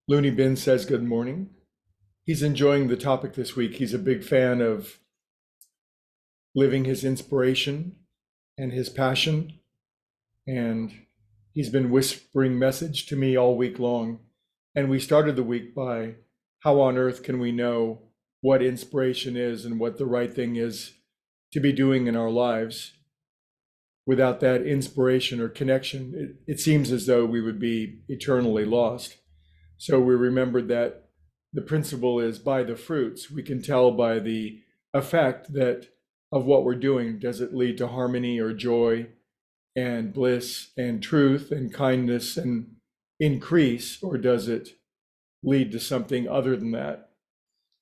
Looney Bin says good morning. He's enjoying the topic this week. He's a big fan of living his inspiration and his passion, and he's been whispering message to me all week long. And we started the week by how on earth can we know what inspiration is and what the right thing is to be doing in our lives? Without that inspiration or connection, it seems as though we would be eternally lost. So we remembered that the principle is by the fruits. We can tell by the effect that of what we're doing. Does it lead to harmony or joy and bliss and truth and kindness and increase, or does it lead to something other than that?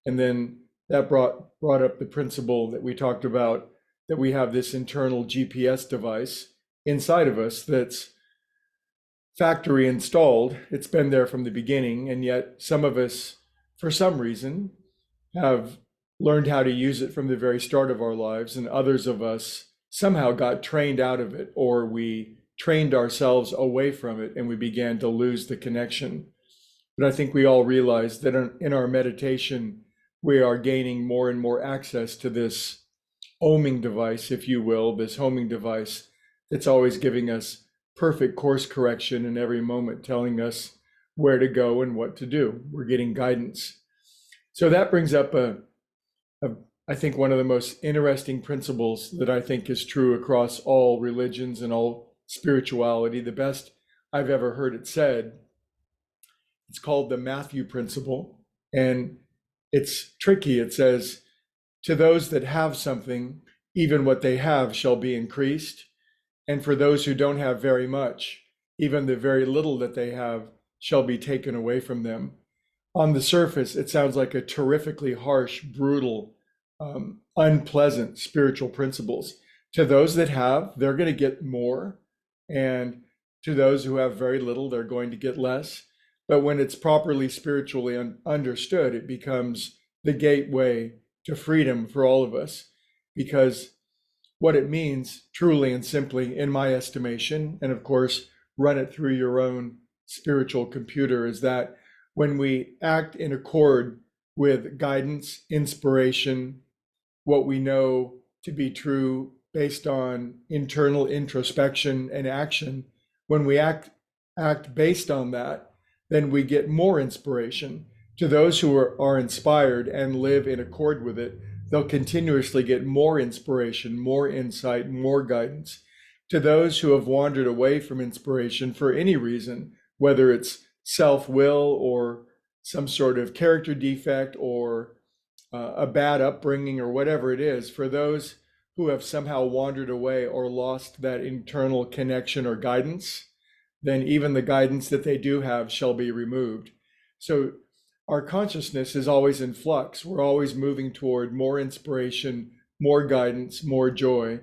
And then that brought up the principle that we talked about, that we have this internal GPS device inside of us that's factory installed. It's been there from the beginning, and yet some of us, for some reason, have learned how to use it from the very start of our lives, and others of us somehow got trained out of it, or we trained ourselves away from it and we began to lose the connection. But I think we all realize that in our meditation, we are gaining more and more access to this homing device, if you will, this homing device that's always giving us perfect course correction in every moment, telling us where to go and what to do. We're getting guidance. So that brings up I think one of the most interesting principles that I think is true across all religions and all spirituality. The best I've ever heard it said, it's called the Matthew principle, and it's tricky. It says, to those that have something, even what they have shall be increased. And for those who don't have very much, even the very little that they have shall be taken away from them. On the surface, it sounds like a terrifically harsh, brutal, unpleasant spiritual principles. To those that have, they're going to get more. And to those who have very little, they're going to get less. But when it's properly spiritually understood, it becomes the gateway to freedom for all of us. Because what it means, truly and simply, in my estimation, and of course, run it through your own spiritual computer, is that when we act in accord with guidance, inspiration, what we know to be true based on internal introspection and action, when we act based on that, then we get more inspiration. To those who are inspired and live in accord with it, they'll continuously get more inspiration, more insight, more guidance. To those who have wandered away from inspiration for any reason, whether it's self-will or some sort of character defect or a bad upbringing or whatever it is, for those who have somehow wandered away or lost that internal connection or guidance, then even the guidance that they do have shall be removed. So our consciousness is always in flux. We're always moving toward more inspiration, more guidance, more joy.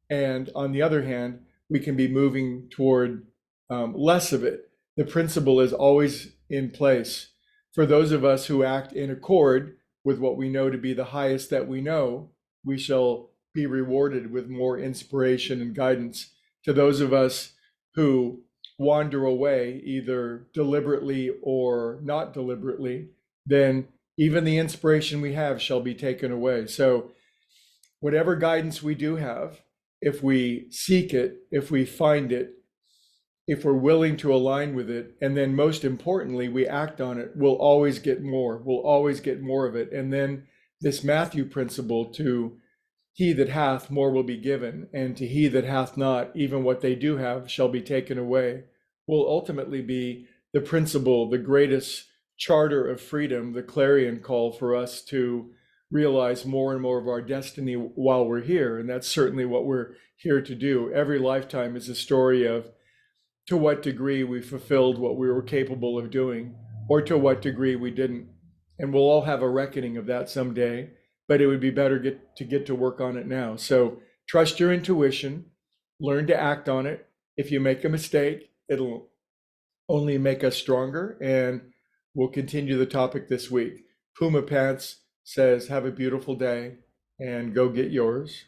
And on the other hand, we can be moving toward less of it. The principle is always in place. For those of us who act in accord with what we know to be the highest that we know, we shall be rewarded with more inspiration and guidance. To those of us who wander away, either deliberately or not deliberately, then even the inspiration we have shall be taken away. So whatever guidance we do have, if we seek it, if we find it, if we're willing to align with it, and then most importantly, we act on it, we'll always get more. We'll always get more of it. And then this Matthew principle, to he that hath, more will be given, and to he that hath not, even what they do have shall be taken away, will ultimately be the principle, the greatest charter of freedom, the clarion call for us to realize more and more of our destiny while we're here. And that's certainly what we're here to do. Every lifetime is a story of to what degree we fulfilled what we were capable of doing, or to what degree we didn't. And we'll all have a reckoning of that someday, but it would be better to get to work on it now. So trust your intuition, learn to act on it. If you make a mistake, it'll only make us stronger, and we'll continue the topic this week. Puma Pants says, have a beautiful day and go get yours.